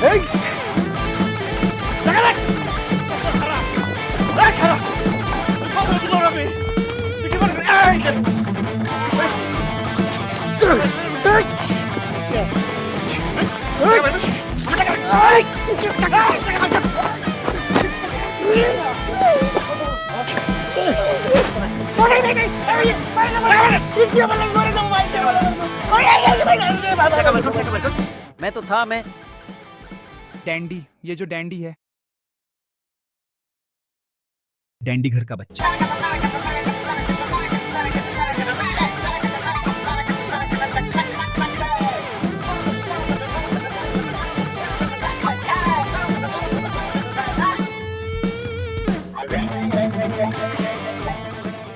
मैं तो था मैं डैंडी, ये जो डैंडी है, डैंडी घर का बच्चा।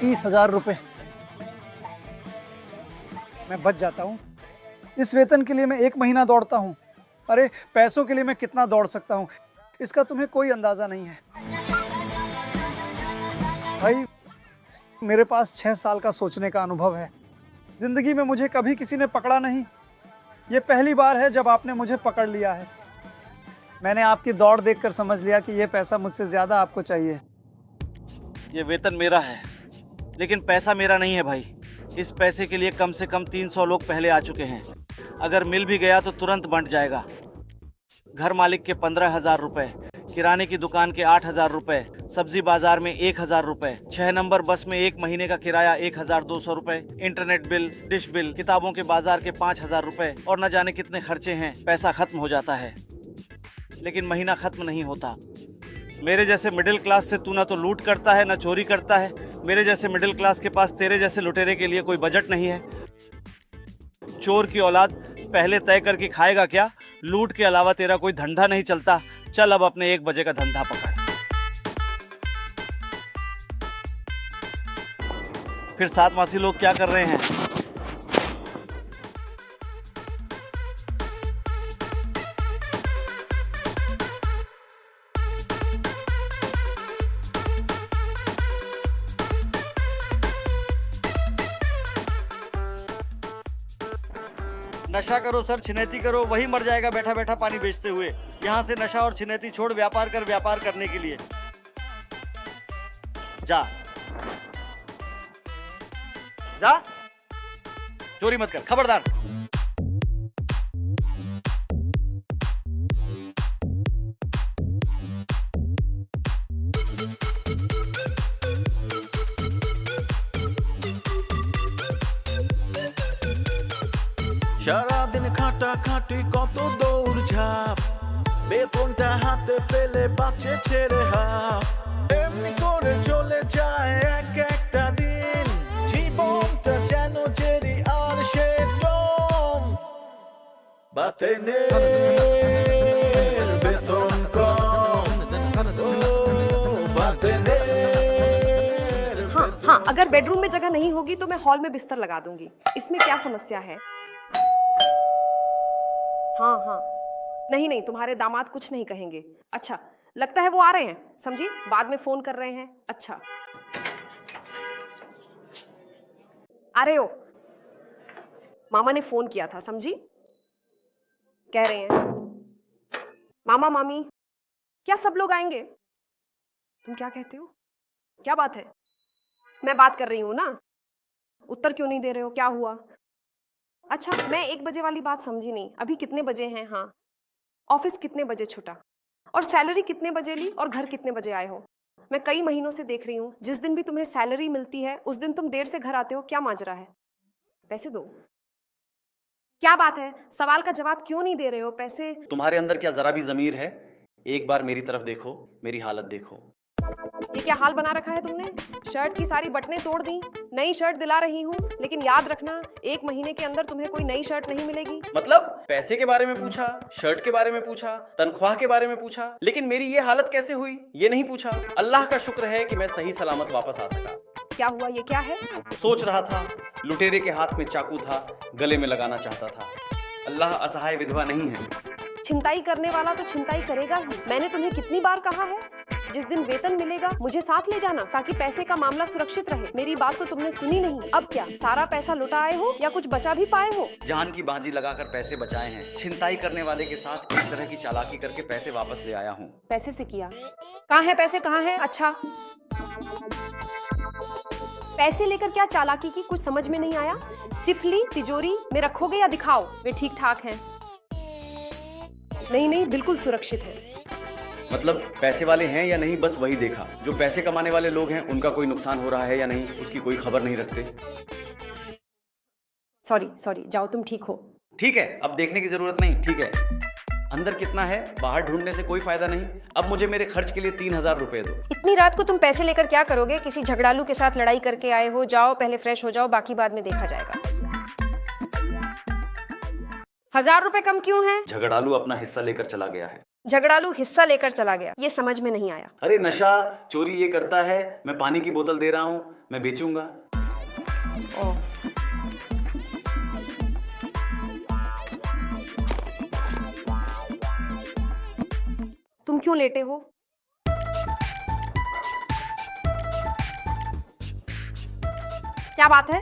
₹30,000 मैं बच जाता हूँ। इस वेतन के लिए मैं 1 महीना दौड़ता हूँ। अरे पैसों के लिए मैं कितना दौड़ सकता हूँ, इसका तुम्हें कोई अंदाजा नहीं है। भाई मेरे पास 6 साल का सोचने का अनुभव है। जिंदगी में मुझे कभी किसी ने पकड़ा नहीं। ये पहली बार है जब आपने मुझे पकड़ लिया है। मैंने आपकी दौड़ देखकर समझ लिया कि ये पैसा मुझसे ज्यादा आपको चाहिए। ये वेतन मेरा है, लेकिन पैसा मेरा नहीं है भाई। इस पैसे के लिए कम से कम 300 लोग पहले आ चुके हैं। अगर मिल भी गया तो तुरंत बंट जाएगा। घर मालिक के 15,000 रुपए, किराने की दुकान के 8,000 रुपए, सब्जी बाजार में 1,000 रुपए, 6 नंबर बस में 1 महीने का किराया 1,200 रुपए, इंटरनेट बिल, डिश बिल, किताबों के बाजार के 5,000 रुपए और न जाने कितने खर्चे हैं। पैसा खत्म हो जाता है, लेकिन महीना खत्म नहीं होता। मेरे जैसे मिडिल क्लास से तू ना तो लूट करता है ना चोरी करता है। मेरे जैसे मिडिल क्लास के पास तेरे जैसे लुटेरे के लिए कोई बजट नहीं है। चोर की औलाद पहले तय करके खाएगा क्या? लूट के अलावा तेरा कोई धंधा नहीं चलता। चल अब अपने 1 बजे का धंधा पकड़। फिर 7 मासी लोग क्या कर रहे हैं? नशा करो सर, छिनैती करो, वही मर जाएगा बैठा बैठा पानी बेचते हुए। यहाँ से नशा और छिनैती छोड़ व्यापार कर, व्यापार करने के लिए जा। जा, चोरी मत कर, खबरदार। সারাদিন খাটা খাটি কত দৌড়ঝাঁপ, বেতনটা হাতে পেলে বাঁচে ছেড়ে হাফ। এমনি করে চলে যায় এক একটা দিন, জীবনটা যেন জেরি আর সে কম। বাতেনের বেতন কম, বাতেনের। हाँ, अगर बेडरूम में जगह नहीं होगी तो मैं हॉल में बिस्तर लगा दूंगी। इसमें क्या समस्या है? हाँ हाँ, नहीं नहीं, तुम्हारे दामाद कुछ नहीं कहेंगे। अच्छा, लगता है वो आ रहे हैं, समझी? बाद में फोन कर रहे हैं। अच्छा, आ रहे हो? मामा ने फोन किया था, समझी? कह रहे हैं मामा मामी क्या सब लोग आएंगे? तुम क्या कहते हो? क्या बात है? मैं बात कर रही हूं ना। उत्तर क्यों नहीं दे रहे हो? क्या हुआ? अच्छा, मैं 1 बजे वाली बात समझी नहीं। अभी कितने बजे हैं? हाँ, ऑफिस कितने बजे छूटा और सैलरी कितने बजे ली और घर कितने बजे आए हो? मैं कई महीनों से देख रही हूँ, जिस दिन भी तुम्हें सैलरी मिलती है उस दिन तुम देर से घर आते हो। क्या माजरा है? पैसे दो। क्या बात है? सवाल का जवाब क्यों नहीं दे रहे हो? पैसे। तुम्हारे अंदर क्या जरा भी ज़मीर है? एक बार मेरी तरफ देखो, मेरी हालत देखो। ये क्या हाल बना रखा है तुमने? शर्ट की सारी बटनें तोड़ दी, नई शर्ट दिला रही हूँ, लेकिन याद रखना 1 महीने के अंदर तुम्हें कोई नई शर्ट नहीं मिलेगी। मतलब पैसे के बारे में पूछा, शर्ट के बारे में पूछा, तनख्वाह के बारे में पूछा, लेकिन मेरी ये हालत कैसे हुई ये नहीं पूछा। अल्लाह का शुक्र है कि मैं सही सलामत वापस आ सका। क्या हुआ? ये क्या है? सोच रहा था, लुटेरे के हाथ में चाकू था, गले में लगाना चाहता था। अल्लाह असहाय विधवा नहीं है। छिनताई करने वाला तो छिनताई करेगा ही। मैंने तुम्हें कितनी बार कहा है जिस दिन वेतन मिलेगा मुझे साथ ले जाना, ताकि पैसे का मामला सुरक्षित रहे। मेरी बात तो तुमने सुनी नहीं। अब क्या सारा पैसा लुटा आए हो या कुछ बचा भी पाए हो? जान की बाजी लगाकर पैसे बचाए हैं। छिनताई करने वाले के साथ इस तरह की चालाकी करके पैसे वापस ले आया हूँ। पैसे से किया? कहाँ है पैसे, कहाँ है? अच्छा, पैसे लेकर क्या चालाकी की, कुछ समझ में नहीं आया। सिफली तिजोरी में रखोगे या दिखाओ? वे ठीक ठाक हैं। नहीं नहीं, बिल्कुल सुरक्षित है। मतलब पैसे वाले हैं या नहीं, बस वही देखा। जो पैसे कमाने वाले लोग हैं उनका कोई नुकसान हो रहा है या नहीं, उसकी कोई खबर नहीं रखते। सॉरी सॉरी, जाओ तुम ठीक हो। ठीक है, अब देखने की जरूरत नहीं। ठीक है, अंदर कितना है बाहर ढूंढने से कोई फायदा नहीं। अब मुझे मेरे खर्च के लिए 3000 रुपए दो। इतनी रात को तुम पैसे लेकर क्या करोगे? किसी झगड़ालू के साथ लड़ाई करके आए हो? जाओ पहले फ्रेश हो जाओ, बाकी बाद में देखा जाएगा। 1000 रुपए कम क्यों है? झगड़ालू अपना हिस्सा लेकर चला गया है। झगड़ालू हिस्सा लेकर चला गया, ये समझ में नहीं आया। अरे नशा चोरी ये करता है, मैं पानी की बोतल दे रहा हूँ, मैं बेचूंगा। ओह, तुम क्यों लेटे हो? क्या बात है?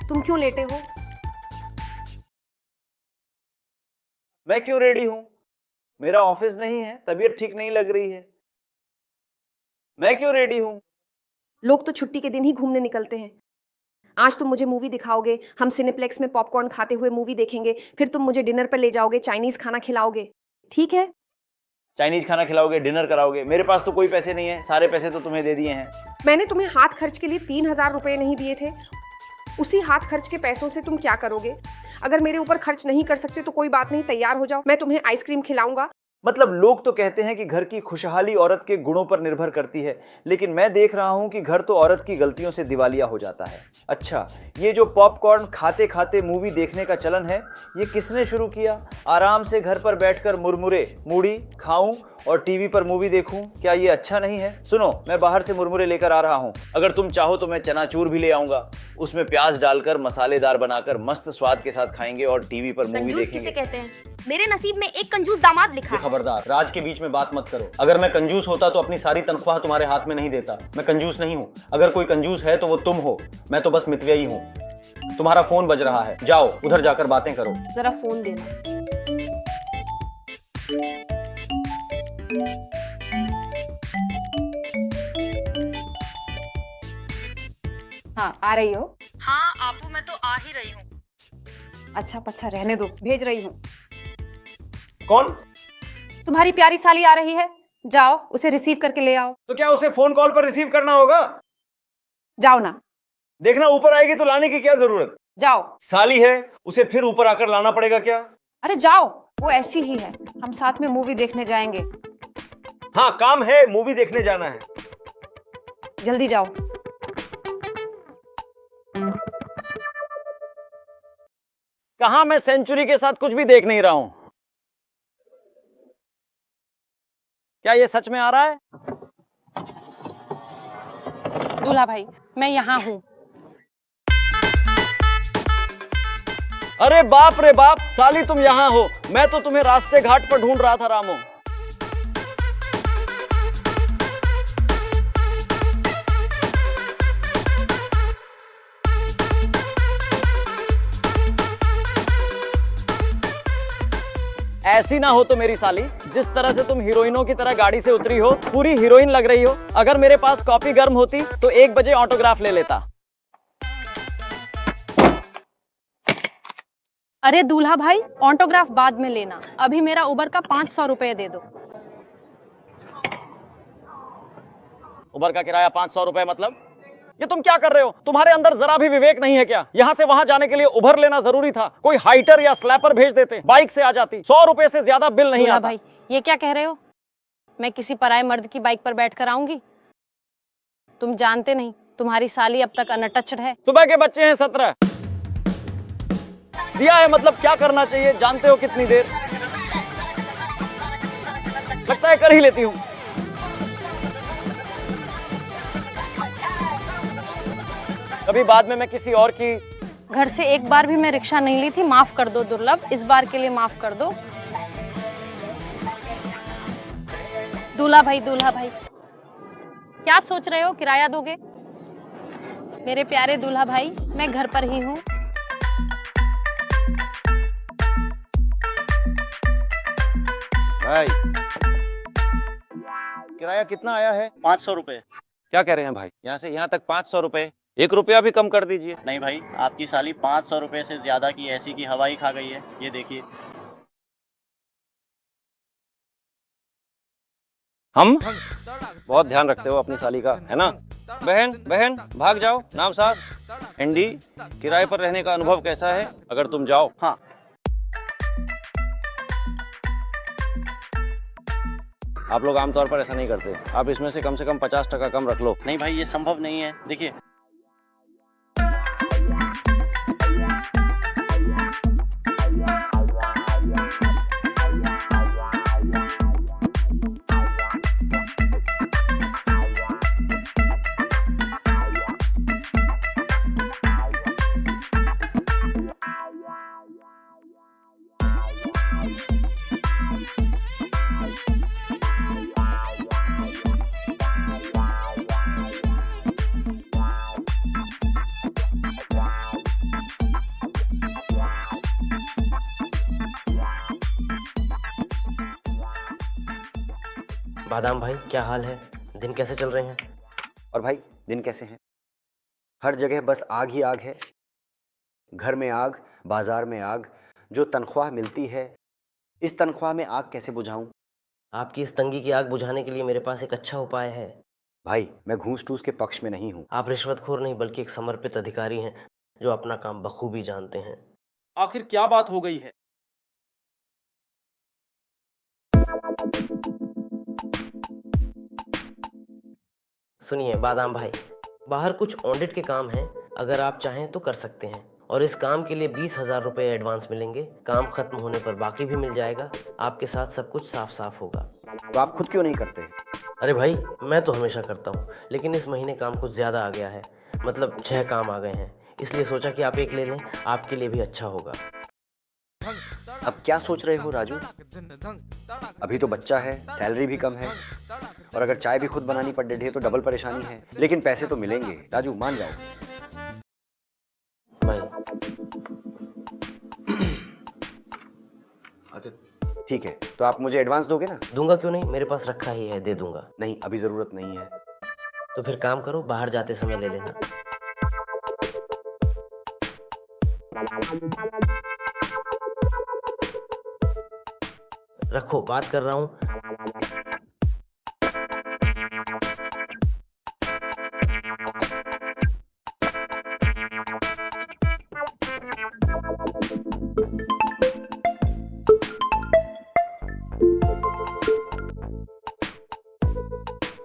तुम क्यों लेटे हो? मैं क्यों रेडी हूँ? मेरा ऑफिस नहीं है, तबीयत ठीक नहीं लग रही है। मैं क्यों रेडी हूँ? लोग तो छुट्टी के दिन ही घूमने निकलते हैं। आज तुम मुझे मूवी दिखाओगे, हम सिनेप्लेक्स में पॉपकॉर्न खाते हुए मूवी देखेंगे, फिर तुम मुझे डिनर पर ले जाओगे, चाइनीज खाना खिलाओगे। ठीक है? चाइनीज खाना खिलाओगे, डिनर कराओगे। मेरे पास तो कोई पैसे नहीं है, सारे पैसे तो तुम्हें दे दिए हैं। मैंने तुम्हें हाथ खर्च के लिए 3000 रुपए नहीं दिए थे? उसी हाथ खर्च के पैसों से तुम क्या करोगे? अगर मेरे ऊपर खर्च नहीं कर सकते तो कोई बात नहीं, तैयार हो जाओ, मैं तुम्हें आइसक्रीम खिलाऊंगा। मतलब लोग तो कहते हैं कि घर की खुशहाली औरत के गुणों पर निर्भर करती है, लेकिन मैं देख रहा हूं कि घर तो औरत की गलतियों से दिवालिया हो जाता है। अच्छा, ये जो पॉपकॉर्न खाते खाते मूवी देखने का चलन है, ये किसने शुरू किया? आराम से घर पर बैठकर मुरमुरे मूढ़ी खाऊं और टीवी पर मूवी देखूं, क्या ये अच्छा नहीं है? सुनो, मैं बाहर से मुरमुरे लेकर आ रहा हूं। अगर तुम चाहो तो मैं चनाचूर भी ले आऊंगा, उसमें प्याज डालकर मसालेदार बनाकर मस्त स्वाद के साथ खाएंगे और टीवी पर मूवी कंजूस देखेंगे। किसे कहते हैं? मेरे नसीब में एक कंजूस दामाद लिखा है। खबरदार, राज के बीच में बात मत करो। अगर मैं कंजूस होता तो अपनी सारी तनख्वाह तुम्हारे हाथ में नहीं देता। मैं कंजूस नहीं हूँ। अगर कोई कंजूस है तो वो तुम हो, मैं तो बस मितव्ययी ही हूँ। तुम्हारा फोन बज रहा है, जाओ उधर जाकर बातें करो। जरा फोन देना। हाँ, आ रही हो? हाँ आपू, मैं तो आ ही रही हूँ। अच्छा पच्छा रहने दो, भेज रही हूँ। कौन? तुम्हारी प्यारी साली आ रही है, जाओ उसे रिसीव करके ले आओ। तो क्या उसे फोन कॉल पर रिसीव करना होगा? जाओ ना। देखना ऊपर आएगी तो लाने की क्या जरूरत? जाओ। साली है, उसे फिर ऊपर आकर लाना पड़ेगा क्या? अरे जाओ, वो ऐसी ही है। हम साथ में मूवी देखने जाएंगे। हाँ, काम है, मूवी देखने जाना है। जल्दी जाओ। कहाँ? मैं सेंचुरी के साथ कुछ भी देख नहीं रहा हूं। क्या ये सच में आ रहा है? दूल्हा भाई, मैं यहाँ हूँ। अरे बाप रे बाप, साली तुम यहाँ हो। मैं तो तुम्हें रास्ते घाट पर ढूंढ रहा था रामो। ऐसी ना हो तो मेरी साली, जिस तरह से तुम हीरोइनों की तरह गाड़ी से उतरी हो, पूरी हीरोइन लग रही हो। अगर मेरे पास कॉपी गर्म होती तो 1 बजे ऑटोग्राफ ले लेता। अरे दूल्हा भाई, ऑटोग्राफ बाद में लेना, अभी मेरा उबर का 500 रुपए दे दो। उबर का किराया 500 रुपए? मतलब ये तुम क्या कर रहे हो? तुम्हारे अंदर जरा भी विवेक नहीं है क्या? यहाँ से वहां जाने के लिए उबर लेना जरूरी था। कोई हाइटर या स्लैपर भेज देते, बाइक से आ जाती। 100 रुपए से ज्यादा बिल नहीं आता। भाई, ये क्या कह रहे हो? मैं किसी पराये मर्द की बाइक पर बैठ कर आऊंगी? तुम जानते नहीं, तुम्हारी साली अब तक अनटच्ड है। सुबह के बच्चे हैं 17। दिया है मतलब क्या करना चाहिए जानते हो? कितनी देर लगता है कर ही लेती हूँ। कभी बाद में मैं किसी और की। घर से एक बार भी मैं रिक्शा नहीं ली थी, माफ कर दो दुर्लभ, इस बार के लिए माफ कर दो। दूल्हा भाई, क्या सोच रहे हो, किराया दोगे? मेरे प्यारे दूल्हा भाई, मैं घर पर ही हूँ। भाई किराया कितना आया है? 500 रुपए। क्या कह रहे हैं भाई? यहाँ से यहाँ तक 500 रुपए, 1 रुपया भी कम कर दीजिए। नहीं भाई, आपकी साली 500 रुपए से ज्यादा की ऐसी की हवाई खा गई है, ये देखिए। हम बहुत ध्यान रखते हो अपनी साली का, है ना? बहन बहन भाग जाओ, नाम सास। एंडी, किराए पर रहने का अनुभव कैसा है अगर तुम जाओ? हाँ। आप लोग आमतौर पर ऐसा नहीं करते। आप इसमें से कम 50% कम रख लो। नहीं भाई, ये संभव नहीं है, देखिए। बादाम भाई, क्या हाल है? दिन कैसे चल रहे हैं? और भाई दिन कैसे हैं? हर जगह बस आग ही आग है। घर में आग, बाजार में आग। जो तनख्वाह मिलती है, इस तनख्वाह में आग कैसे बुझाऊं? आपकी इस तंगी की आग बुझाने के लिए मेरे पास एक अच्छा उपाय है। भाई मैं घूस टूस के पक्ष में नहीं हूँ। आप रिश्वतखोर नहीं बल्कि एक समर्पित अधिकारी हैं जो अपना काम बखूबी जानते हैं। आखिर क्या बात हो गई है? सुनिए बादाम भाई, बाहर कुछ ऑडिट के काम हैं, अगर आप चाहें तो कर सकते हैं। और इस काम के लिए 20,000 रुपये एडवांस मिलेंगे। काम खत्म होने पर बाकी भी मिल जाएगा। आपके साथ सब कुछ साफ साफ होगा। तो आप खुद क्यों नहीं करते? अरे भाई, मैं तो हमेशा करता हूँ, लेकिन इस महीने काम कुछ ज़्यादा आ गया है। मतलब 6 काम आ गए हैं, इसलिए सोचा कि आप एक ले लें, आपके लिए भी अच्छा होगा। अब क्या सोच रहे हो राजू? अभी तो बच्चा है, सैलरी भी कम है, और अगर चाय भी खुद बनानी पड़ रही है तो डबल परेशानी है। लेकिन पैसे तो मिलेंगे राजू, मान जाओ। भाई अच्छा ठीक है, तो आप मुझे एडवांस दोगे ना? दूंगा क्यों नहीं, मेरे पास रखा ही है, दे दूंगा। नहीं, अभी जरूरत नहीं है। तो फिर काम करो, बाहर जाते समय ले लेना। रखो, बात कर रहा हूँ।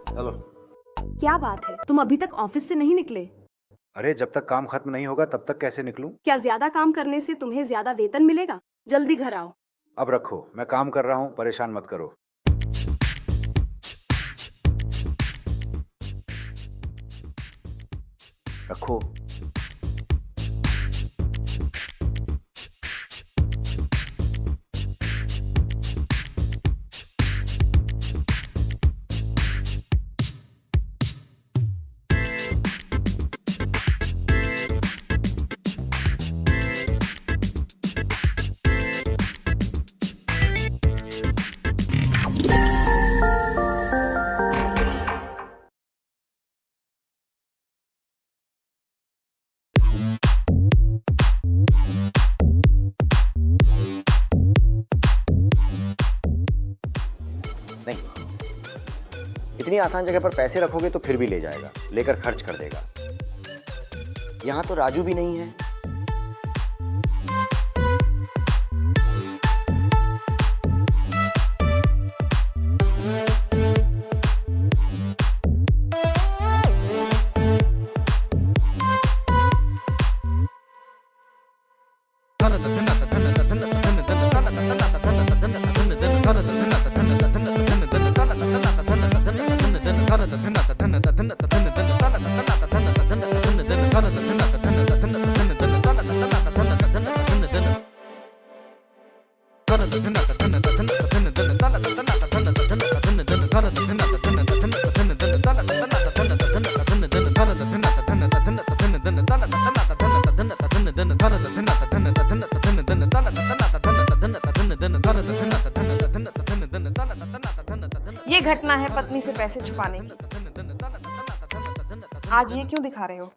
हेलो। क्या बात है, तुम अभी तक ऑफिस से नहीं निकले? अरे जब तक काम खत्म नहीं होगा तब तक कैसे निकलूं? क्या ज्यादा काम करने से तुम्हें ज्यादा वेतन मिलेगा? जल्दी घर आओ। अब रखो, मैं काम कर रहा हूँ, परेशान मत करो। रखो। नहीं, इतनी आसान जगह पर पैसे रखोगे तो फिर भी ले जाएगा, लेकर खर्च कर देगा। यहां तो राजू भी नहीं है। ये घटना है पत्नी से पैसे छुपाने की। आज ये क्यों दिखा रहे हो?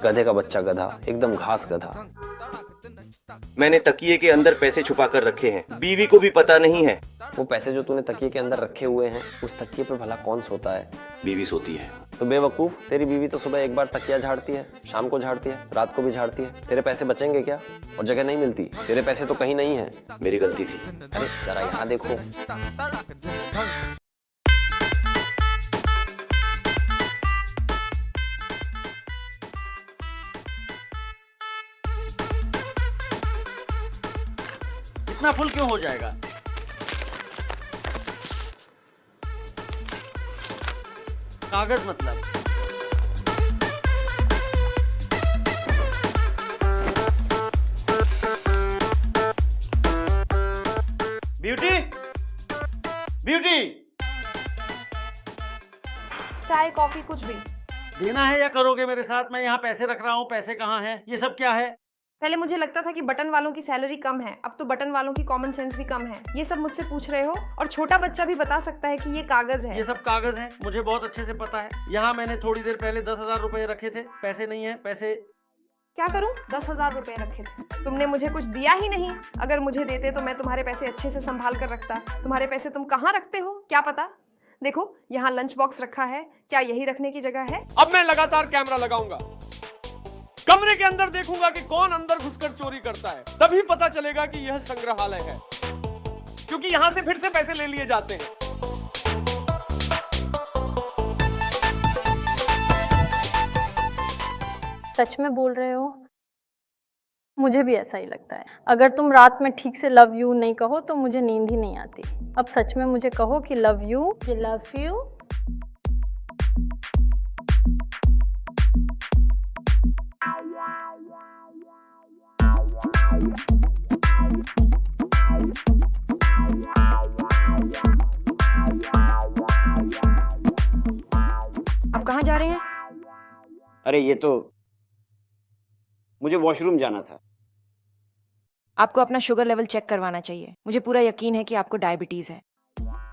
गधे का बच्चा गधा, एकदम घास गधा। मैंने तकिए के अंदर पैसे छुपा कर रखे हैं, बीवी को भी पता नहीं है। वो पैसे जो तूने तकिए के अंदर रखे हुए हैं, उस तकिए पर भला कौन सोता है? बीवी सोती है। तो बेवकूफ, तेरी बीवी तो सुबह एक बार तकिया झाड़ती है, शाम को झाड़ती है, रात को भी झाड़ती है। तेरे पैसे बचेंगे क्या? और जगह नहीं मिलती। तेरे पैसे तो कहीं नहीं है। मेरी गलती थी। अरे जरा यहाँ देखो। इतना फुल क्यों हो जाएगा? कागज मतलब ब्यूटी, ब्यूटी, चाय कॉफी कुछ भी देना है या करोगे मेरे साथ? मैं यहाँ पैसे रख रहा हूँ, पैसे कहाँ हैं? ये सब क्या है? पहले मुझे लगता था कि बटन वालों की सैलरी कम है, अब तो बटन वालों की कॉमन सेंस भी कम है। ये सब मुझसे पूछ रहे हो? और छोटा बच्चा भी बता सकता है कि ये कागज है। ये सब कागज है, मुझे बहुत अच्छे से पता है। यहाँ मैंने थोड़ी देर पहले 10,000 रुपए रखे थे, पैसे नहीं है। पैसे क्या करूं? 10,000 रुपए रखे थे। तुमने मुझे कुछ दिया ही नहीं। अगर मुझे देते तो मैं तुम्हारे पैसे अच्छे से संभाल कर रखता। तुम्हारे पैसे तुम कहाँ रखते हो क्या पता? देखो यहाँ लंच बॉक्स रखा है, क्या यही रखने की जगह है? अब मैं लगातार कैमरा लगाऊंगा, कमरे के अंदर देखूंगा कि कौन अंदर घुसकर चोरी करता है। तभी पता चलेगा कि यह संग्रहालय है, क्योंकि यहां से फिर से पैसे ले लिए जाते हैं। सच में बोल रहे हो? मुझे भी ऐसा ही लगता है। अगर तुम रात में ठीक से लव यू नहीं कहो तो मुझे नींद ही नहीं आती। अब सच में मुझे कहो कि लव यू, लव यू। अब कहाँ जा रहे हैं? अरे ये तो मुझे वॉशरूम जाना था। आपको अपना शुगर लेवल चेक करवाना चाहिए। मुझे पूरा यकीन है कि आपको डायबिटीज है।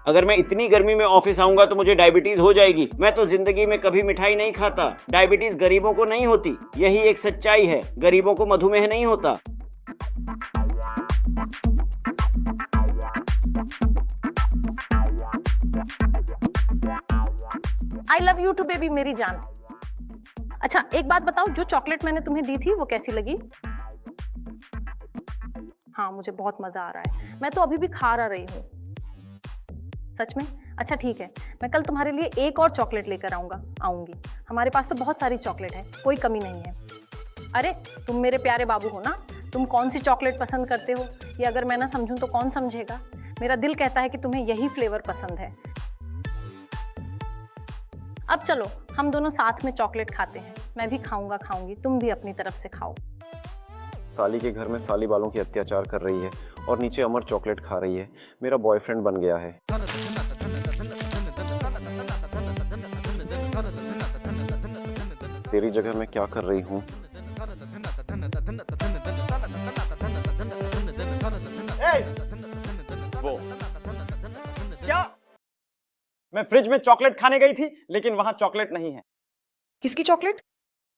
अगर मैं इतनी गर्मी में ऑफिस आऊंगा तो मुझे डायबिटीज हो जाएगी। मैं तो जिंदगी में कभी मिठाई नहीं खाता। डायबिटीज गरीबों को नहीं होती, यही एक सच्चाई है। गरीबों को मधुमेह नहीं होता। I love you too baby, मेरी जान। अच्छा एक बात बताओ, जो चॉकलेट मैंने तुम्हें दी थी वो कैसी लगी? हाँ मुझे बहुत मजा आ रहा है, मैं तो अभी भी खा रही हूँ। सच में? अच्छा ठीक है, मैं कल तुम्हारे लिए एक और चॉकलेट लेकर आऊंगी। हमारे पास तो बहुत सारी चॉकलेट है, कोई कमी नहीं है। अरे तुम मेरे प्यारे बाबू हो ना, तुम कौन सी चॉकलेट पसंद करते हो ये अगर मैं ना समझूं तो कौन समझेगा? मेरा दिल कहता है कि तुम्हें यही फ्लेवर पसंद है। अब चलो हम दोनों साथ में चॉकलेट खाते हैं। मैं भी खाऊंगी, तुम भी अपनी तरफ से खाओ। साली के घर में साली वालों की अत्याचार कर रही है और नीचे अमर चॉकलेट खा रही है। मेरा बॉयफ्रेंड बन गया है। तेरी जगह मैं क्या कर रही हूँ? वो क्या? मैं फ्रिज में चॉकलेट खाने गई थी, लेकिन वहां चॉकलेट नहीं है। किसकी चॉकलेट?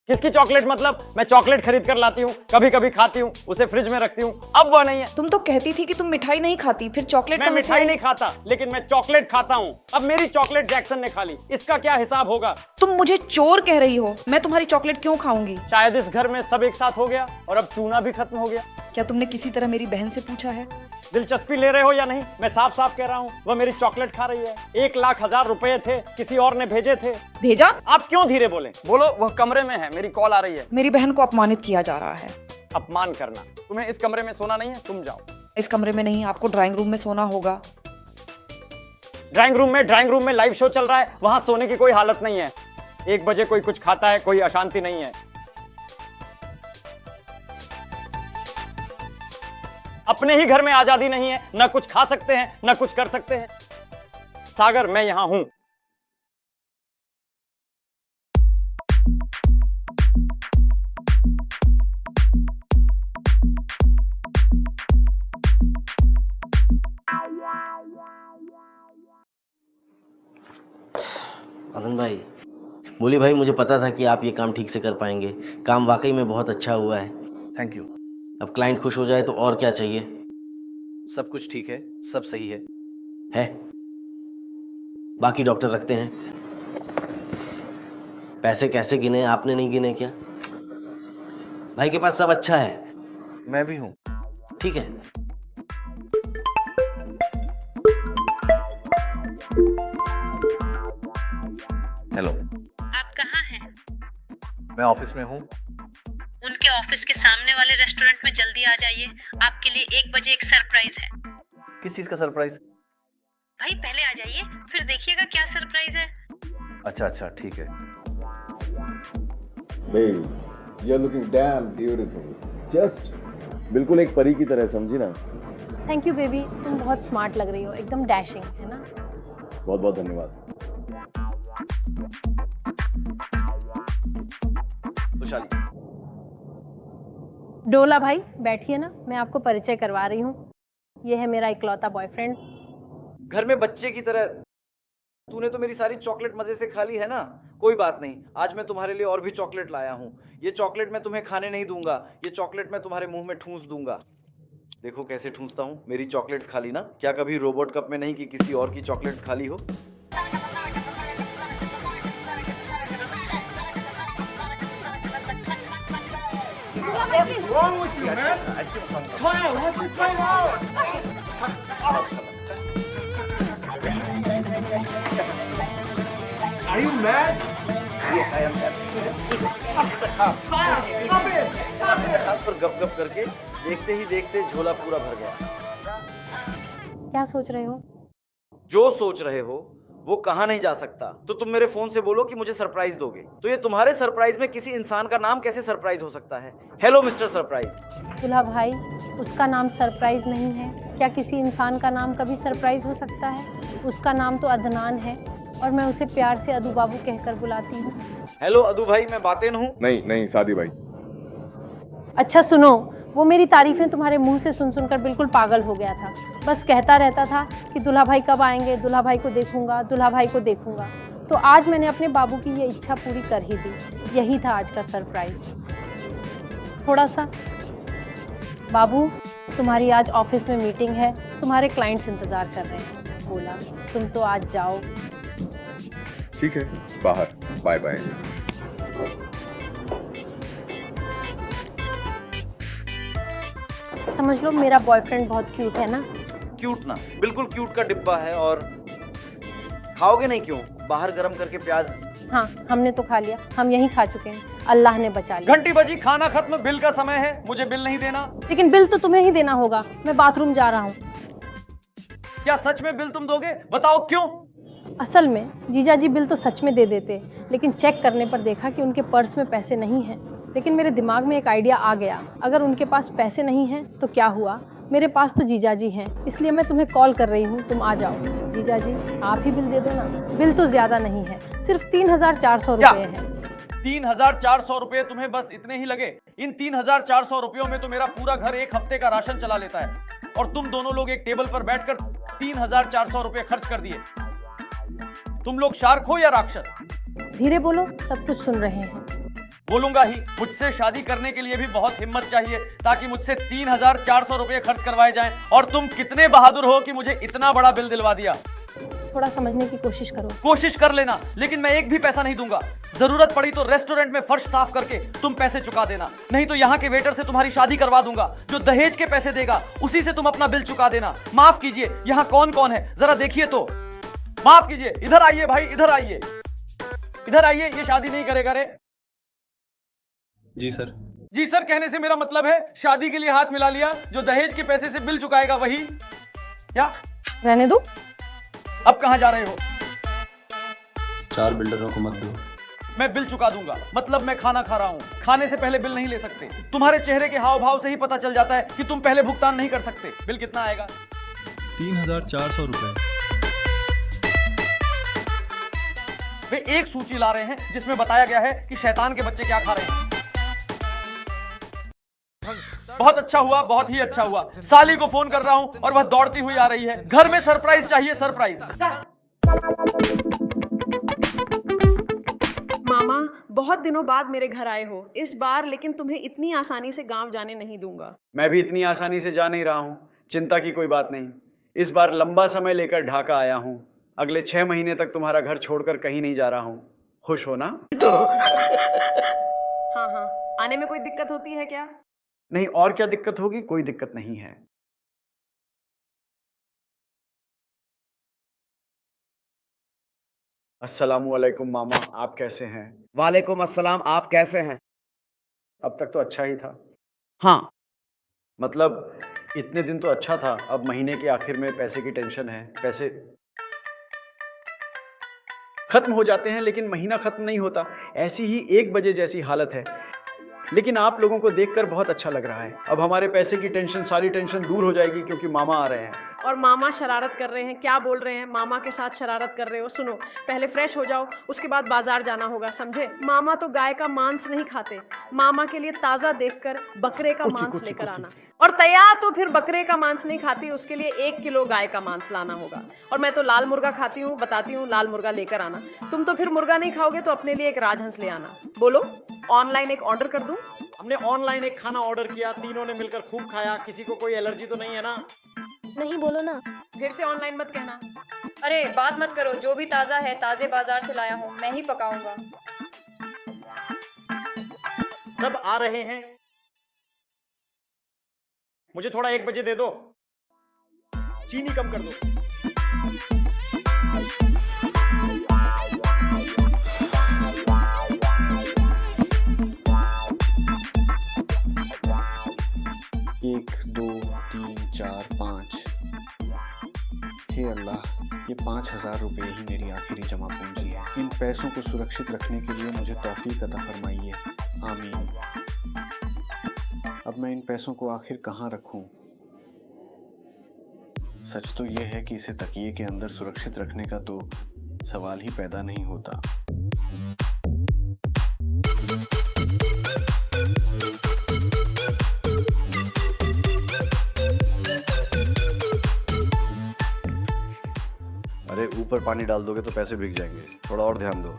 किसकी चॉकलेट मतलब? मैं चॉकलेट खरीद कर लाती हूँ, कभी कभी खाती हूँ, उसे फ्रिज में रखती हूँ, अब वह नहीं है। तुम तो कहती थी कि तुम मिठाई नहीं खाती, फिर चॉकलेट मैं मिठाई नहीं खाता, लेकिन मैं चॉकलेट खाता हूँ। अब मेरी चॉकलेट जैक्सन ने खा ली, इसका क्या हिसाब होगा? तुम मुझे चोर कह रही हो? मैं तुम्हारी चॉकलेट क्यों खाऊंगी? शायद इस घर में सब एक साथ हो गया और अब चूना भी खत्म हो गया। क्या तुमने किसी तरह मेरी बहन से पूछा है? दिलचस्पी ले रहे हो या नहीं? मैं साफ साफ कह रहा हूँ, वह मेरी चॉकलेट खा रही है। 1,00,000 रुपए थे, किसी और ने भेजे थे। भेजा? आप क्यों धीरे बोले? बोलो, वह कमरे में है, मेरी कॉल आ रही है। मेरी बहन को अपमानित किया जा रहा है। अपमान करना? तुम्हें इस कमरे में सोना नहीं है, तुम जाओ। इस कमरे में नहीं, आपको ड्राइंग रूम में सोना होगा। ड्राइंग रूम में लाइव शो चल रहा है, वहां सोने की कोई हालत नहीं है। 1 बजे कोई कुछ खाता है, कोई अशांति नहीं है। अपने ही घर में आजादी नहीं है, न कुछ खा सकते हैं न कुछ कर सकते हैं। सागर, मैं यहां हूं। आनंद भाई, बोली भाई, मुझे पता था कि आप ये काम ठीक से कर पाएंगे। काम वाकई में बहुत अच्छा हुआ है। Thank you. अब क्लाइंट खुश हो जाए तो और क्या चाहिए। सब कुछ ठीक है, सब सही है। बाकी डॉक्टर रखते हैं। पैसे कैसे गिने, आपने नहीं गिने क्या? भाई के पास सब अच्छा है। मैं भी हूँ। ठीक है। हेलो, आप कहाँ हैं? मैं ऑफिस में हूँ। उनके ऑफिस के सामने वाले रेस्टोरेंट में जल्दी आ जाइए। आपके लिए 1 बजे एक सरप्राइज है। किस चीज़ का सरप्राइज? भाई पहले आ जाइए, फिर देखिएगा क्या सरप्राइज है। अच्छा अच्छा, ठीक है। Baby, you're looking damn beautiful. Just बिल्कुल एक परी की तरह, समझी ना? थैंक यू बेबी, तुम बहुत स्मार्ट लग रही हो, एकदम डैशिंग, है ना? बहुत बहुत धन्यवाद। खुशहाली। डोला भाई बैठिए ना, मैं आपको परिचय करवा रही हूँ। ये है मेरा इकलौता बॉयफ्रेंड। घर में बच्चे की तरह तूने तो मेरी सारी चॉकलेट मजे से खा ली है ना। कोई बात नहीं, आज मैं तुम्हारे लिए और भी चॉकलेट लाया हूँ। ये चॉकलेट मैं तुम्हें खाने नहीं दूंगा, ये चॉकलेट मैं तुम्हारे मुंह में ठूंस दूंगा। देखो कैसे ठूंसता हूँ। मेरी चॉकलेट्स खा ली ना? क्या कभी रोबोट कप में नहीं कि किसी और की चॉकलेट्स खा ली हो? Are you mad? Yes, I am happy. Stop it! हाथ पर गप गप करके देखते ही देखते झोला पूरा भर गया। क्या सोच रहे हो? जो सोच रहे हो वो कहा नहीं जा सकता। तो तुम मेरे फोन से बोलो कि मुझे सरप्राइज दोगे, तो ये तुम्हारे सरप्राइज में किसी इंसान का नाम कैसे सरप्राइज हो सकता है? Hello mister surprise. दुल्हा भाई, उसका नाम सरप्राइज नहीं है। क्या किसी इंसान का नाम कभी सरप्राइज हो सकता है? उसका नाम तो अदनान है और मैं उसे प्यार से अदू बाबू कहकर बुलाती हूँ। हेलो अदू भाई, मैं बातें हूँ। नहीं सादी भाई। अच्छा सुनो, वो मेरी तारीफें तुम्हारे मुंह से सुन सुनकर बिल्कुल पागल हो गया था। बस कहता रहता था कि दुल्हा भाई कब आएंगे, दुल्हा भाई को देखूंगा, दुल्हा भाई को देखूंगा। तो आज मैंने अपने बाबू की ये इच्छा पूरी कर ही दी। यही था आज का सरप्राइज। थोड़ा सा बाबू, तुम्हारी आज ऑफिस में मीटिंग है, तुम्हारे क्लाइंट्स इंतजार कर रहे हैं। बोला तुम तो आज जाओ। ठीक है, बाहर। Bye bye. समझ लो मेरा बॉयफ्रेंड बहुत क्यूट है ना। क्यूट ना, बिल्कुल क्यूट का डिब्बा है। और खाओगे नहीं क्यों? बाहर गरम करके प्याज। हाँ, हमने तो खा लिया, हम यहीं खा चुके हैं, अल्लाह ने बचा लिया। घंटी बजी, खाना खत्म, बिल का समय है, मुझे बिल नहीं देना। लेकिन बिल तो तुम्हें ही देना होगा, मैं बाथरूम जा रहा हूँ। क्या सच में बिल तुम दोगे? बताओ क्यों? असल में जीजा जी बिल तो सच में दे देते, लेकिन चेक करने पर देखा कि उनके पर्स में पैसे नहीं हैं। लेकिन मेरे दिमाग में एक आइडिया आ गया, अगर उनके पास पैसे नहीं हैं तो क्या हुआ, मेरे पास तो जीजा जी हैं, इसलिए मैं तुम्हें कॉल कर रही हूँ, तुम आ जाओ। जीजा जी आप ही बिल दे दो ना। बिल तो ज्यादा नहीं है, सिर्फ 3,400 रुपये है। 3,400 रुपये तुम्हें बस इतने ही लगे? इन 3,400 रुपयों में तो मेरा पूरा घर एक हफ्ते का राशन चला लेता है, और तुम दोनों लोग एक टेबल पर बैठकर 3,400 रुपये खर्च कर दिए। तुम लोग शार्क हो या राक्षस? धीरे बोलो, सब कुछ सुन रहे हैं। बोलूंगा ही। मुझसे शादी करने के लिए भी बहुत हिम्मत चाहिए ताकि मुझसे 3,400 रुपये खर्च करवाए जाएं, और तुम कितने बहादुर हो कि मुझे इतना बड़ा बिल दिलवा दिया। थोड़ा समझने की कोशिश करो। कोशिश कर लेना, लेकिन मैं एक भी पैसा नहीं दूंगा। जरूरत पड़ी तो रेस्टोरेंट में फर्श साफ करके तुम पैसे चुका देना, नहीं तो यहाँ के वेटर से तुम्हारी शादी करवा दूंगा। जो दहेज के पैसे देगा उसी से तुम अपना बिल चुका देना। माफ कीजिए, यहाँ कौन कौन है जरा देखिए तो। माफ कीजिए, इधर आइए भाई, इधर आइए, इधर आइए। ये शादी नहीं करेगा रे? जी सर। जी सर कहने से मेरा मतलब है शादी के लिए हाथ मिला लिया, जो दहेज के पैसे से बिल चुकाएगा वही। क्या? रहने दो। अब कहां जा रहे हो? 4 बिल्डरों को मत दो। मैं बिल चुका दूंगा, मतलब मैं खाना खा रहा हूं, खाने से पहले बिल नहीं ले सकते। तुम्हारे चेहरे के हाव भाव से ही पता चल जाता है कि तुम पहले भुगतान नहीं कर सकते। बिल कितना आएगा? 3,400 रुपए। वे एक सूची ला रहे हैं जिसमें बताया गया है कि शैतान के बच्चे क्या खा रहे हैं। बहुत अच्छा हुआ, बहुत ही अच्छा हुआ। साली को फोन कर रहा हूं और वह दौड़ती हुई आ रही है। घर में सरप्राइज चाहिए, सरप्राइज। मामा, बहुत दिनों बाद मेरे घर आए हो इस बार, लेकिन तुम्हें इतनी आसानी से गांव जाने नहीं दूंगा। मैं भी इतनी आसानी से जा नहीं रहा हूँ, चिंता की कोई बात नहीं। इस बार लंबा समय लेकर ढाका आया हूँ। अगले 6 महीने तक तुम्हारा घर छोड़कर कहीं नहीं जा रहा हूँ। खुश हो ना? हाँ हाँ, आने में कोई दिक्कत होती है क्या? नहीं, और क्या दिक्कत होगी? कोई दिक्कत नहीं है। अस्सलामुअलैकुम मामा, आप कैसे हैं? वालेकुम अस्सलाम, आप कैसे हैं? अब तक तो अच्छा ही था। हाँ, मतलब इतने दिन तो अच्छा था, अब महीने के आखिर में पैसे की टेंशन है। पैसे खत्म हो जाते हैं लेकिन महीना खत्म नहीं होता। ऐसी ही 1 बजे जैसी हालत है। लेकिन आप लोगों को देखकर बहुत अच्छा लग रहा है। अब हमारे पैसे की टेंशन, सारी टेंशन दूर हो जाएगी क्योंकि मामा आ रहे हैं। और मामा शरारत कर रहे हैं। क्या बोल रहे हैं? मामा के साथ शरारत कर रहे हो? सुनो, पहले फ्रेश हो जाओ, उसके बाद बाजार जाना होगा, समझे? मामा तो गाय का मांस नहीं खाते। मामा के लिए ताज़ा देखकर बकरे का मांस लेकर आना। और तैयार तो फिर बकरे का मांस नहीं खाती, उसके लिए 1 किलो गाय का मांस लाना होगा। और मैं तो लाल मुर्गा खाती हूँ, बताती हूँ, लाल मुर्गा लेकर आना। तुम तो फिर मुर्गा नहीं खाओगे तो अपने लिए एक राजहंस ले आना। बोलो, ऑनलाइन एक ऑर्डर कर दूं? हमने ऑनलाइन एक खाना ऑर्डर किया, तीनों ने मिलकर खूब खाया। किसी को कोई एलर्जी तो नहीं है ना? नहीं, बोलो ना। फिर से ऑनलाइन मत कहना। अरे बात मत करो, जो भी ताज़ा है ताज़े बाजार से लाया हूँ, मैं ही पकाऊंगा। सब आ रहे हैं। मुझे थोड़ा 1 बजे दे दो। चीनी कम कर दो। एक, 2, 3, 4, 5। हे अल्लाह, ये 5,000 रुपये ही मेरी आखिरी जमा पूंजी है। इन पैसों को सुरक्षित रखने के लिए मुझे तौफीक अता फरमाइए, आमीन। अब मैं इन पैसों को आखिर कहाँ रखूं? सच तो यह है कि इसे तकिए के अंदर सुरक्षित रखने का तो सवाल ही पैदा नहीं होता। अरे ऊपर पानी डाल दोगे तो पैसे भीग जाएंगे, थोड़ा और ध्यान दो।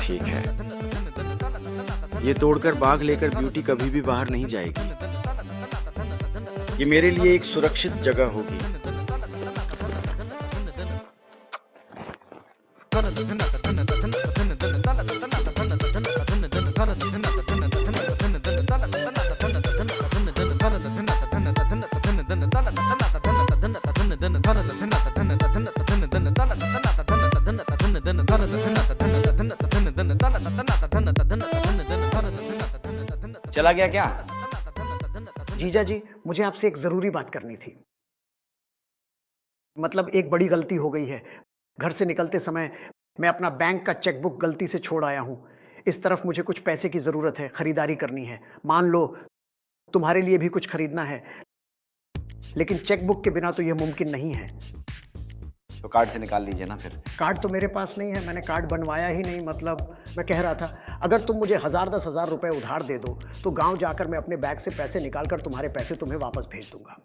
ठीक है, ये तोड़कर बाग लेकर ब्यूटी कभी भी बाहर नहीं जाएगी। ये मेरे लिए एक सुरक्षित जगह होगी। चला गया क्या? जीजा जी, मुझे आपसे एक जरूरी बात करनी थी। मतलब एक बड़ी गलती हो गई है। घर से निकलते समय मैं अपना बैंक का चेकबुक गलती से छोड़ आया हूँ। इस तरफ मुझे कुछ पैसे की ज़रूरत है, ख़रीदारी करनी है। मान लो तुम्हारे लिए भी कुछ खरीदना है, लेकिन चेकबुक के बिना तो यह मुमकिन नहीं है। तो कार्ड से निकाल लीजिए ना फिर। कार्ड तो मेरे पास नहीं है, मैंने कार्ड बनवाया ही नहीं। मतलब मैं कह रहा था, अगर तुम मुझे 1000-10,000 रुपए उधार दे दो तो गांव जाकर मैं अपने बैग से पैसे निकालकर तुम्हारे पैसे तुम्हें वापस भेज दूंगा।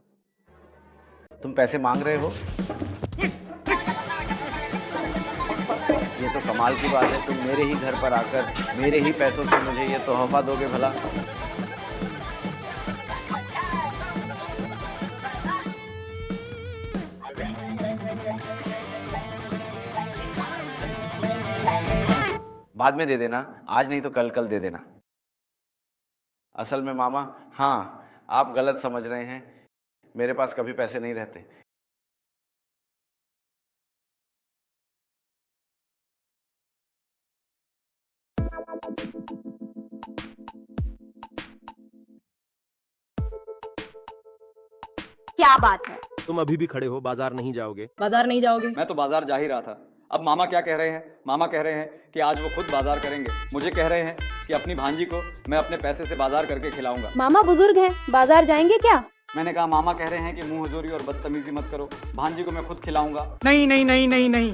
तुम पैसे मांग रहे हो? ये तो कमाल की बात है, तुम मेरे ही घर पर आकर मेरे ही पैसों से मुझे ये तोहफा दोगे भला? बाद में दे देना, आज नहीं तो कल दे देना। असल में मामा, हाँ, आप गलत समझ रहे हैं, मेरे पास कभी पैसे नहीं रहते। क्या बात है? तुम अभी भी खड़े हो, बाजार नहीं जाओगे? बाजार नहीं जाओगे? मैं तो बाजार जा ही रहा था। अब मामा क्या कह रहे हैं? मामा कह रहे हैं कि आज वो खुद बाजार करेंगे। मुझे कह रहे हैं कि अपनी भांजी को मैं अपने पैसे से बाजार करके खिलाऊंगा। मामा बुजुर्ग हैं, बाजार जाएंगे क्या? मैंने कहा मामा कह रहे हैं कि मुंह हुजूरी और बदतमीजी मत करो, भांजी को मैं खुद खिलाऊंगा। नहीं नहीं नहीं नहीं नहीं,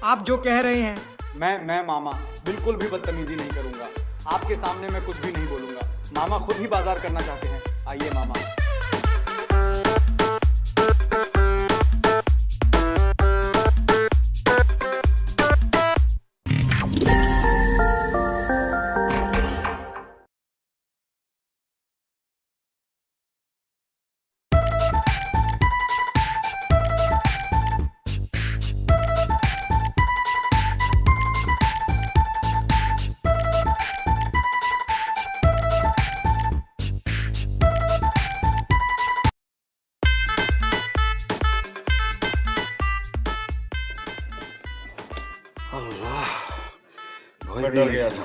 आप जो कह रहे हैं मैं मामा बिल्कुल भी बदतमीजी नहीं करूंगा। आपके सामने मैं कुछ भी नहीं बोलूंगा। मामा खुद ही बाजार करना चाहते हैं। आइए मामा। बहुत डर गया था।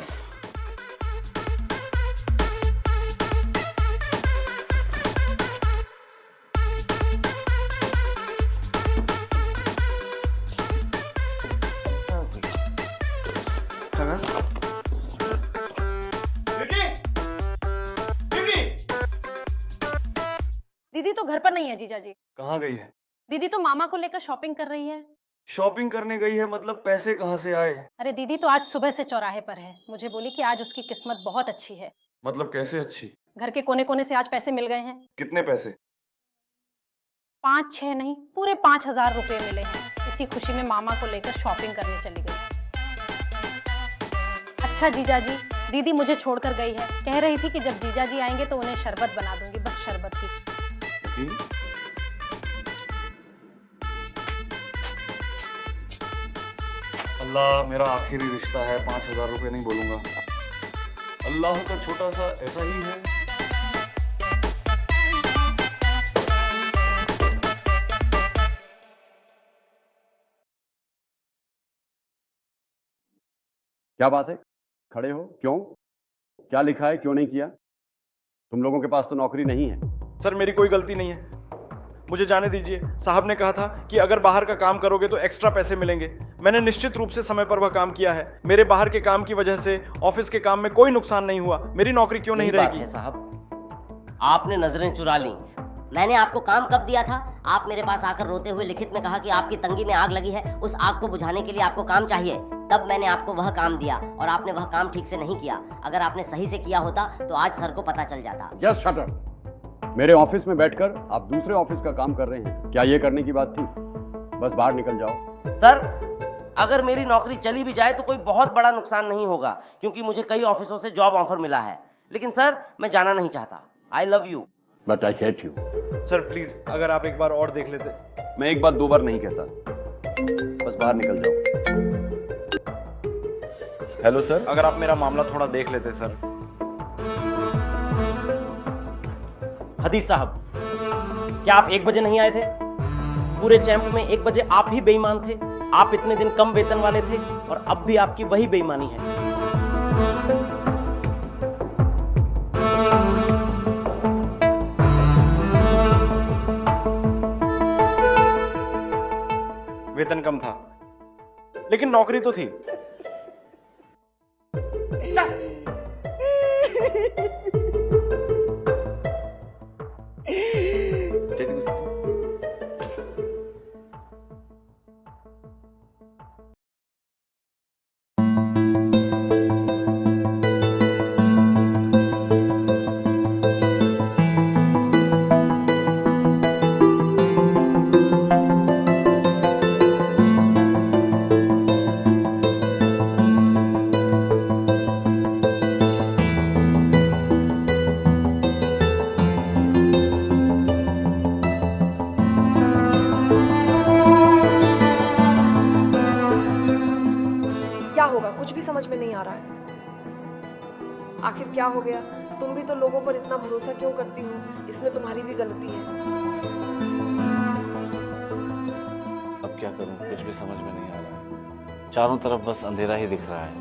दीदी तो घर पर नहीं है जीजा जी। कहाँ गई है? दीदी तो मामा को लेकर शॉपिंग कर रही है। शॉपिंग करने गई है मतलब पैसे कहाँ से आए? अरे दीदी तो आज सुबह से चौराहे पर है। मुझे बोली कि आज उसकी किस्मत बहुत अच्छी है। मतलब कैसे अच्छी? घर के कोने कोने से आज पैसे मिल गए हैं। कितने पैसे? 5-6 नहीं, पूरे 5,000 रुपए मिले हैं। इसी खुशी में मामा को लेकर शॉपिंग करने चली गई। अच्छा जीजा जी, दीदी मुझे छोड़कर गई है। कह रही थी कि जब जीजा जी आएंगे तो उन्हें शरबत बना दूंगी, बस शरबत ही। अल्लाह, मेरा आखिरी रिश्ता है, 5,000 रुपए नहीं बोलूंगा। अल्लाह का छोटा सा ऐसा ही है। क्या बात है? खड़े हो क्यों? क्या लिखा है, क्यों नहीं किया? तुम लोगों के पास तो नौकरी नहीं है। सर मेरी कोई गलती नहीं है, मुझे जाने दीजिए। साहब ने कहा था कि अगर बाहर का काम करोगे तो एक्स्ट्रा पैसे मिलेंगे। मैंने निश्चित रूप से समय पर वह काम किया है। मेरे बाहर के काम की वजह से ऑफिस के काम में कोई नुकसान नहीं हुआ। मेरी नौकरी क्यों नहीं रहेगी? साहब, आपने नजरें चुरा ली। मैंने आपको काम कब दिया था? आप मेरे पास आकर रोते हुए लिखित में कहा कि आपकी तंगी में आग लगी है, उस आग को बुझाने के लिए आपको काम चाहिए। तब मैंने आपको वह काम दिया और आपने वह काम ठीक से नहीं किया। अगर आपने सही से किया होता तो आज सर को पता चल जाता। Just shut up. मेरे ऑफिस में बैठकर आप दूसरे ऑफिस का काम कर रहे हैं, क्या ये करने की बात थी? बस बाहर निकल जाओ। सर, अगर मेरी नौकरी चली भी जाए तो कोई बहुत बड़ा नुकसान नहीं होगा, क्योंकि मुझे कई ऑफिसों से जॉब ऑफर मिला है। लेकिन सर, मैं जाना नहीं चाहता। आई love you but I hate you. Sir please, अगर आप एक बार और देख लेते। मैं एक बार 2 बार नहीं कहता, बस बाहर निकल जाओ। हेलो सर, अगर आप मेरा मामला थोड़ा देख लेते सर। हदीस साहब, क्या आप 1 बजे नहीं आए थे? पूरे चैंप में 1 बजे आप ही बेईमान थे। आप इतने दिन कम वेतन वाले थे और अब भी आपकी वही बेईमानी है। वेतन कम था लेकिन नौकरी तो थी। कुछ भी समझ में नहीं आ रहा है। आखिर क्या हो गया? तुम भी तो लोगों पर इतना भरोसा क्यों करती हो? इसमें तुम्हारी भी गलती है। अब क्या करूं, कुछ भी समझ में नहीं आ रहा है। चारों तरफ बस अंधेरा ही दिख रहा है।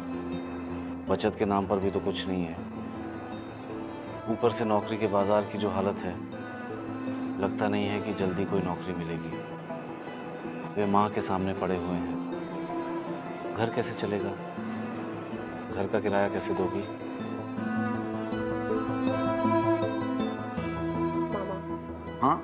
बचत के नाम पर भी तो कुछ नहीं है। ऊपर से नौकरी के बाजार की जो हालत है, लगता नहीं है कि जल्दी कोई नौकरी मिलेगी। वे माँ के सामने पड़े हुए हैं। घर कैसे चलेगा? घर का किराया कैसे दोगी? हाँ,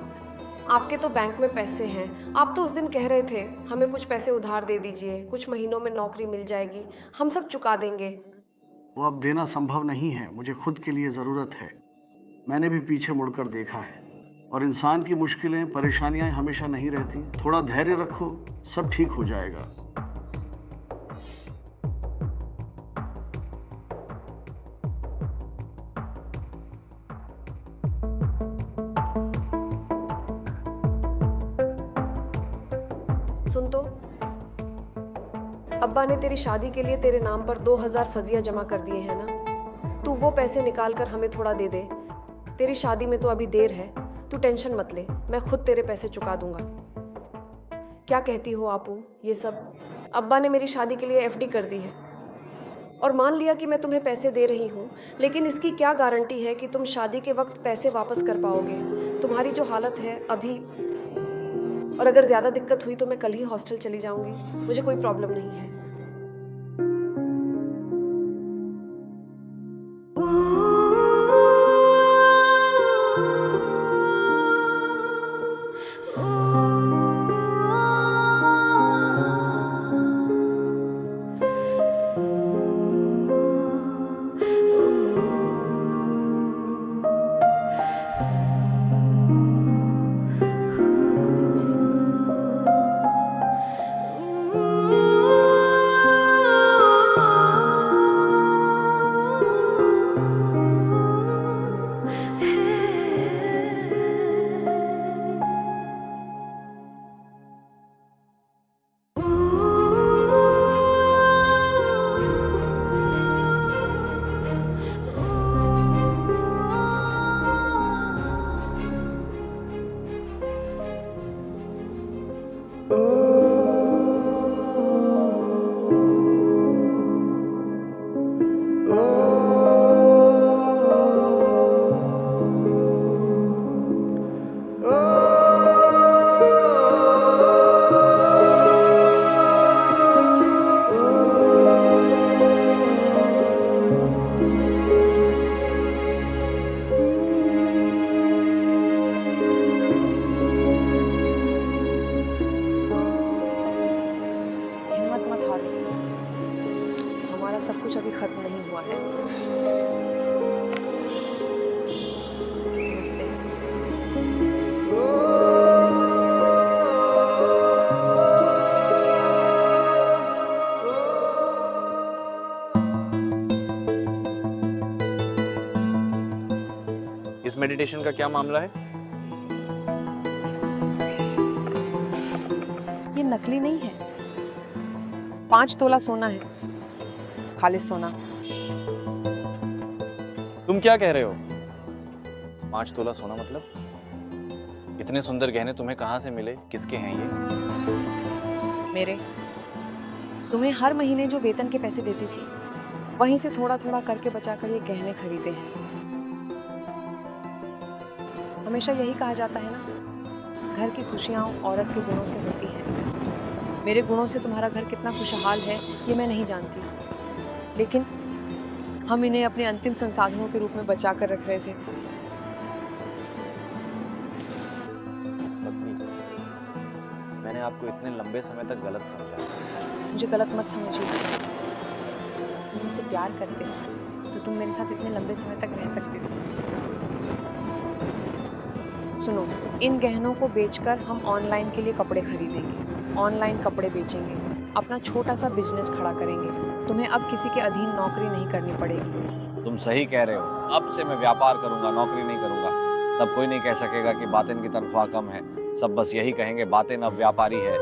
आपके तो बैंक में पैसे हैं। आप तो उस दिन कह रहे थे हमें कुछ पैसे उधार दे दीजिए, कुछ महीनों में नौकरी मिल जाएगी, हम सब चुका देंगे। वो अब देना संभव नहीं है, मुझे खुद के लिए ज़रूरत है। मैंने भी पीछे मुड़कर देखा है, और इंसान की मुश्किलें परेशानियां हमेशा नहीं रहती। थोड़ा धैर्य रखो, सब ठीक हो जाएगा। सुन तो, अब्बा ने तेरी शादी के लिए तेरे नाम पर 2000 फजिया जमा कर दिए हैं ना। तू वो पैसे निकाल कर हमें थोड़ा दे दे। तेरी शादी में तो अभी देर है, तू टेंशन मत ले, मैं खुद तेरे पैसे चुका दूंगा। क्या कहती हो आपू? ये सब अब्बा ने मेरी शादी के लिए एफडी कर दी है, और मान लिया कि मैं तुम्हें पैसे दे रही हूँ, लेकिन इसकी क्या गारंटी है कि तुम शादी के वक्त पैसे वापस कर पाओगे? तुम्हारी जो हालत है अभी, और अगर ज़्यादा दिक्कत हुई तो मैं कल ही हॉस्टल चली जाऊंगी, मुझे कोई प्रॉब्लम नहीं है। सब कुछ अभी खत्म नहीं हुआ है। नमस्ते। इस मेडिटेशन का क्या मामला है? ये नकली नहीं है, 5 तोला सोना है, खालिस सोना। तुम क्या कह रहे हो? 5 तोला सोना मतलब? इतने सुंदर गहने तुम्हें कहां से मिले? किसके हैं ये? मेरे। तुम्हें हर महीने जो वेतन के पैसे देती थी, वहीं से थोड़ा थोड़ा करके बचाकर ये गहने खरीदे हैं। हमेशा यही कहा जाता है ना, घर की खुशियाँ औरत के गुणों से होती हैं। मेरे गुणों से तुम्हारा घर कितना खुशहाल है ये मैं नहीं जानती, लेकिन हम इन्हें अपने अंतिम संसाधनों के रूप में बचा कर रख रहे थे। मैंने आपको इतने लंबे समय तक गलत समझा। मुझे गलत मत समझिए। तुम मुझसे प्यार करते हो तो तुम मेरे साथ इतने लंबे समय तक रह सकते थे। सुनो, इन गहनों को बेचकर हम ऑनलाइन के लिए कपड़े खरीदेंगे, ऑनलाइन कपड़े बेचेंगे, अपना छोटा सा बिजनेस खड़ा करेंगे। तुम्हें अब किसी के अधीन नौकरी नहीं करनी पड़ेगी। तुम सही कह रहे हो। अब से मैं व्यापार करूंगा, नौकरी नहीं करूंगा। तब कोई नहीं कह सकेगा कि बातें की तनख्वाह कम है। सब बस यही कहेंगे, बातें अब व्यापारी है।